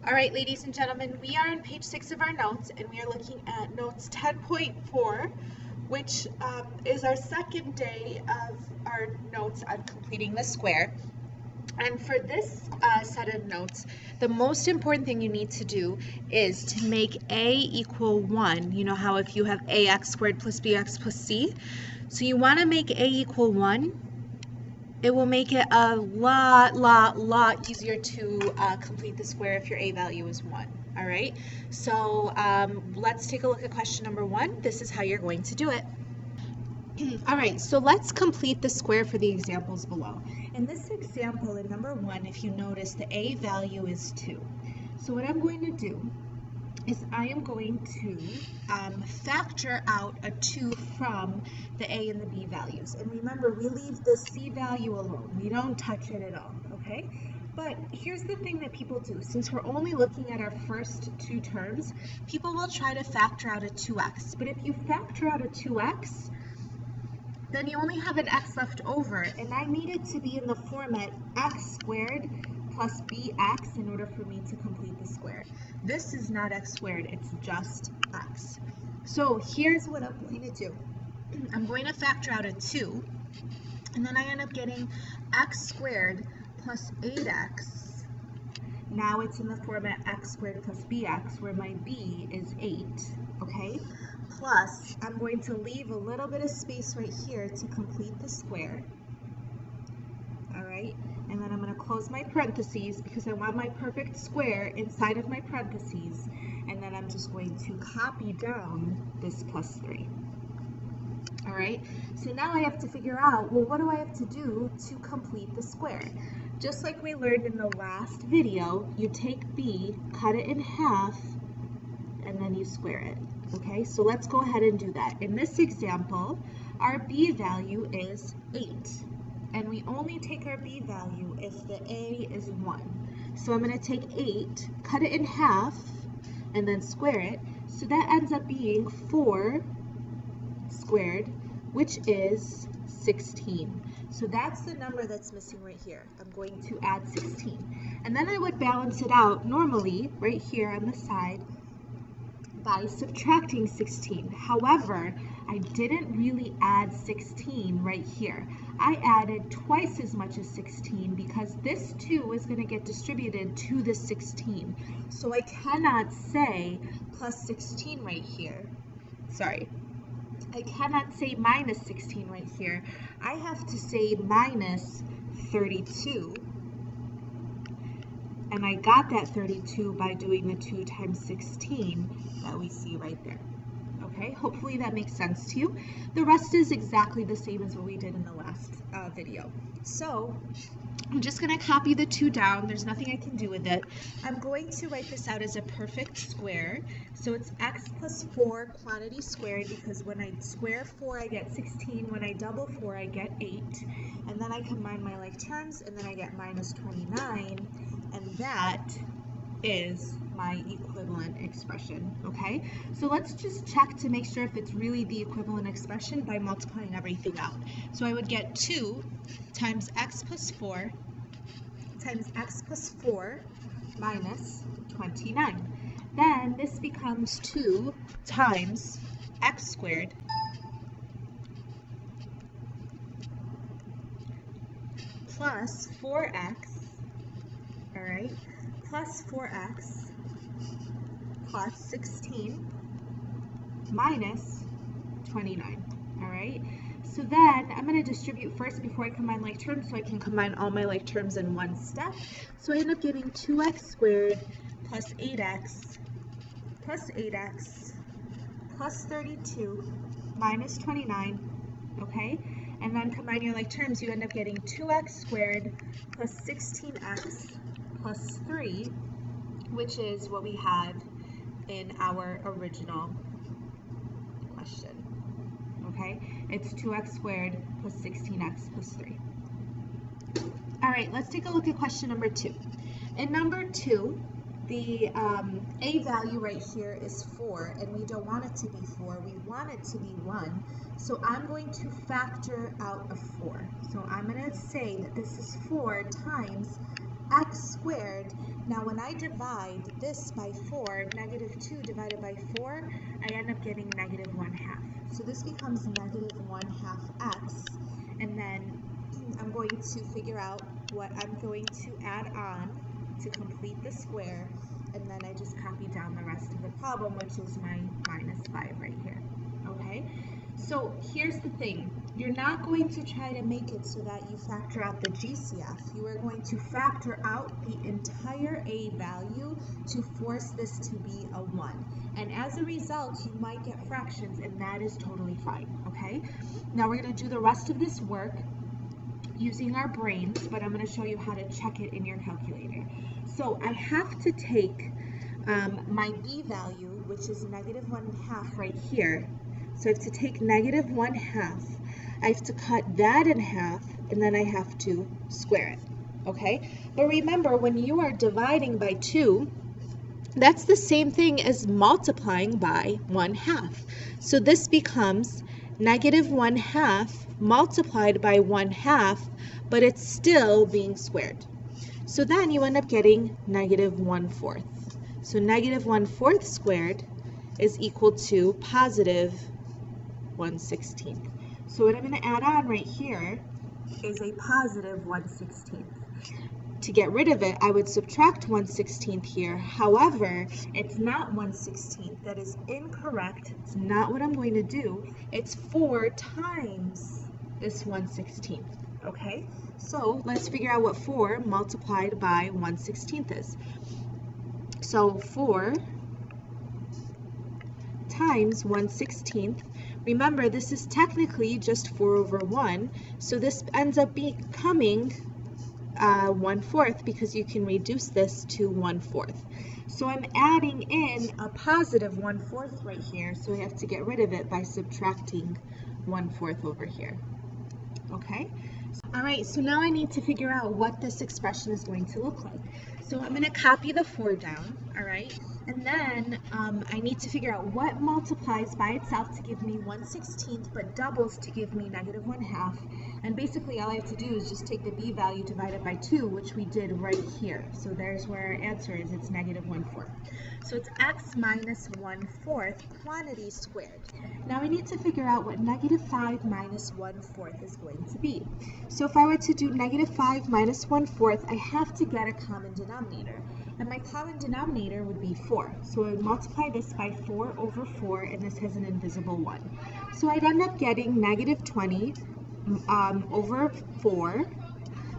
All right, ladies and gentlemen, we are on page 6 of our notes, and we are looking at notes 10.4, which is our second day of our notes on completing the square. And for this set of notes, the most important thing you need to do is to make a equal 1. You know how if you have ax squared plus bx plus c? So you want to make a equal 1. It will make it a lot easier to complete the square if your a value is 1. All right, so let's take a look at question number 1. This is how you're going to do it. All right, so let's complete the square for the examples below. In this example, in number 1, if you notice, the a value is 2. So what I'm going to do is I am going to factor out a 2 from the a and the b values. And remember, we leave the c value alone. We don't touch it at all, okay? But here's the thing that people do. Since we're only looking at our first two terms, people will try to factor out a 2x. But if you factor out a 2x, then you only have an x left over. And I need it to be in the format x squared plus bx in order for me to complete the square. This is not x squared, it's just x. So here's what I'm going to do. I'm going to factor out a 2, and then I end up getting x squared plus 8x. Now it's in the format x squared plus bx, where my b is 8, okay? Plus, I'm going to leave a little bit of space right here to complete the square. All right, and then I'm going to close my parentheses because I want my perfect square inside of my parentheses, and then I'm just going to copy down this plus 3. All right, so now I have to figure out, well, what do I have to do to complete the square? Just like we learned in the last video, you take b, cut it in half, and then you square it. Okay, so let's go ahead and do that. In this example, our b value is 8. And we only take our b value if the a is 1. So I'm going to take 8, cut it in half, and then square it. So that ends up being 4 squared, which is 16. So that's the number that's missing right here. I'm going to add 16. And then I would balance it out normally right here on the side by subtracting 16. However, I didn't really add 16 right here. I added twice as much as 16 because this 2 is going to get distributed to the 16. So I cannot say plus 16 right here. Sorry. I cannot say minus 16 right here. I have to say minus 32. And I got that 32 by doing the 2 times 16 that we see right there. Okay, hopefully that makes sense to you. The rest is exactly the same as what we did in the last video. So I'm just going to copy the 2 down. There's nothing I can do with it. I'm going to write this out as a perfect square. So it's x plus 4 quantity squared, because when I square 4, I get 16. When I double 4, I get 8. And then I combine my like terms, and then I get minus 29. And that is my equivalent expression, okay? So let's just check to make sure if it's really the equivalent expression by multiplying everything out. So I would get 2 times x plus 4 times x plus 4 minus 29. Then this becomes 2 times x squared plus 4x, all right, plus 4x plus 16 minus 29, all right? So then I'm going to distribute first before I combine like terms, so I can combine all my like terms in one step. So I end up getting 2x squared plus 8x plus 8x plus 32 minus 29, okay? And then combine your like terms, you end up getting 2x squared plus 16x plus 3, which is what we had in our original question, okay? It's 2x squared plus 16x plus 3. All right, let's take a look at question number 2. In number 2, the a value right here is 4, and we don't want it to be 4, we want it to be 1. So I'm going to factor out a 4. So I'm going to say that this is 4 times x squared. Now when I divide this by 4, negative 2 divided by 4, I end up getting negative 1/2. So this becomes negative 1/2 x, and then I'm going to figure out what I'm going to add on to complete the square, and then I just copy down the rest of the problem, which is my minus 5 right here. Okay, so here's the thing. You're not going to try to make it so that you factor out the GCF. You are going to factor out the entire A value to force this to be a 1. And as a result, you might get fractions, and that is totally fine, okay? Now we're going to do the rest of this work using our brains, but I'm going to show you how to check it in your calculator. So I have to take my B value, which is negative 1/2 right here. So I have to take negative 1/2. I have to cut that in half, and then I have to square it, okay? But remember, when you are dividing by 2, that's the same thing as multiplying by 1/2. So this becomes negative 1/2 multiplied by 1/2, but it's still being squared. So then you end up getting negative 1/4. So negative 1/4 squared is equal to positive 1/16. So what I'm going to add on right here is a positive 1/16. To get rid of it, I would subtract 1/16 here. However, it's not 1/16. That is incorrect. It's not what I'm going to do. It's 4 times this 1/16. Okay? So let's figure out what 4 multiplied by 1/16 is. So 4 times 1/16. Remember, this is technically just 4 over 1, so this ends up becoming 1/4 because you can reduce this to 1/4. So I'm adding in a positive 1/4 right here, so we have to get rid of it by subtracting 1/4 over here. Okay? All right, so now I need to figure out what this expression is going to look like. So I'm going to copy the 4 down, all right? And then I need to figure out what multiplies by itself to give me 1/16, but doubles to give me negative 1/2. And basically all I have to do is just take the B value divided by 2, which we did right here. So there's where our answer is. It's negative 1/4. So it's x minus 1/4 quantity squared. Now we need to figure out what negative 5 minus 1/4 is going to be. So if I were to do negative 5 minus 1/4, I have to get a common denominator. And my common denominator would be 4. So I would multiply this by 4 over 4, and this has an invisible 1. So I'd end up getting negative 20 over 4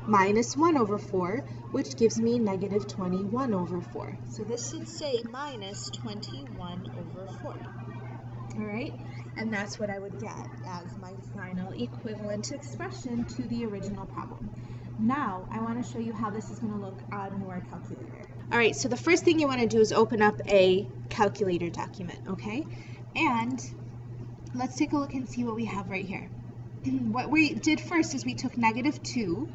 minus 1 over 4, which gives me negative 21 over 4. So this should say minus 21 over 4. All right? And that's what I would get as my final equivalent expression to the original problem. Now, I want to show you how this is going to look on your calculator. All right, so the first thing you want to do is open up a calculator document, okay? And let's take a look and see what we have right here. What we did first is we took negative 2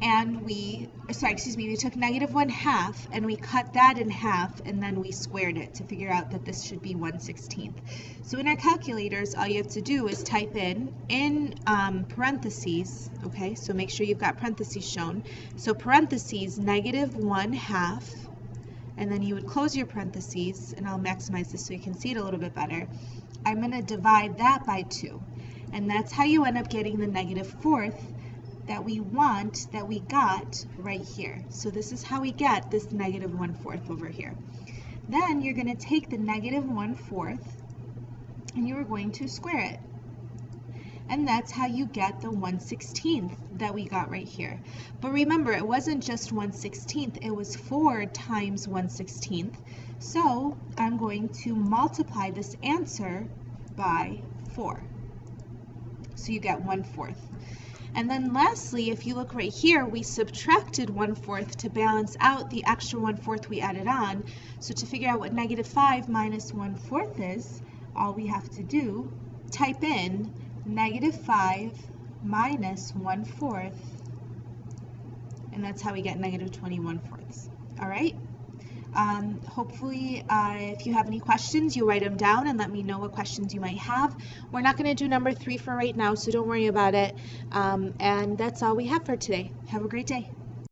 and we took negative 1/2 and we cut that in half, and then we squared it to figure out that this should be 1/16. So in our calculators, all you have to do is type in parentheses, okay, so make sure you've got parentheses shown. So parentheses negative 1/2, and then you would close your parentheses, and I'll maximize this so you can see it a little bit better. I'm going to divide that by 2, and that's how you end up getting the negative 4th that we got right here. So this is how we get this negative 1/4 over here. Then you're going to take the negative 1/4 and you are going to square it. And that's how you get the 1/16 that we got right here. But remember, it wasn't just 1/16, it was 4 times 1/16. So I'm going to multiply this answer by 4. So you get 1/4. And then lastly, if you look right here, we subtracted 1/4 to balance out the extra 1/4 we added on. So to figure out what negative 5 minus 1/4 is, all we have to do, type in negative 5 minus 1/4, and that's how we get negative 21/4. All right? Hopefully, if you have any questions, you write them down and let me know what questions you might have. We're not going to do number 3 for right now, so don't worry about it. And that's all we have for today. Have a great day.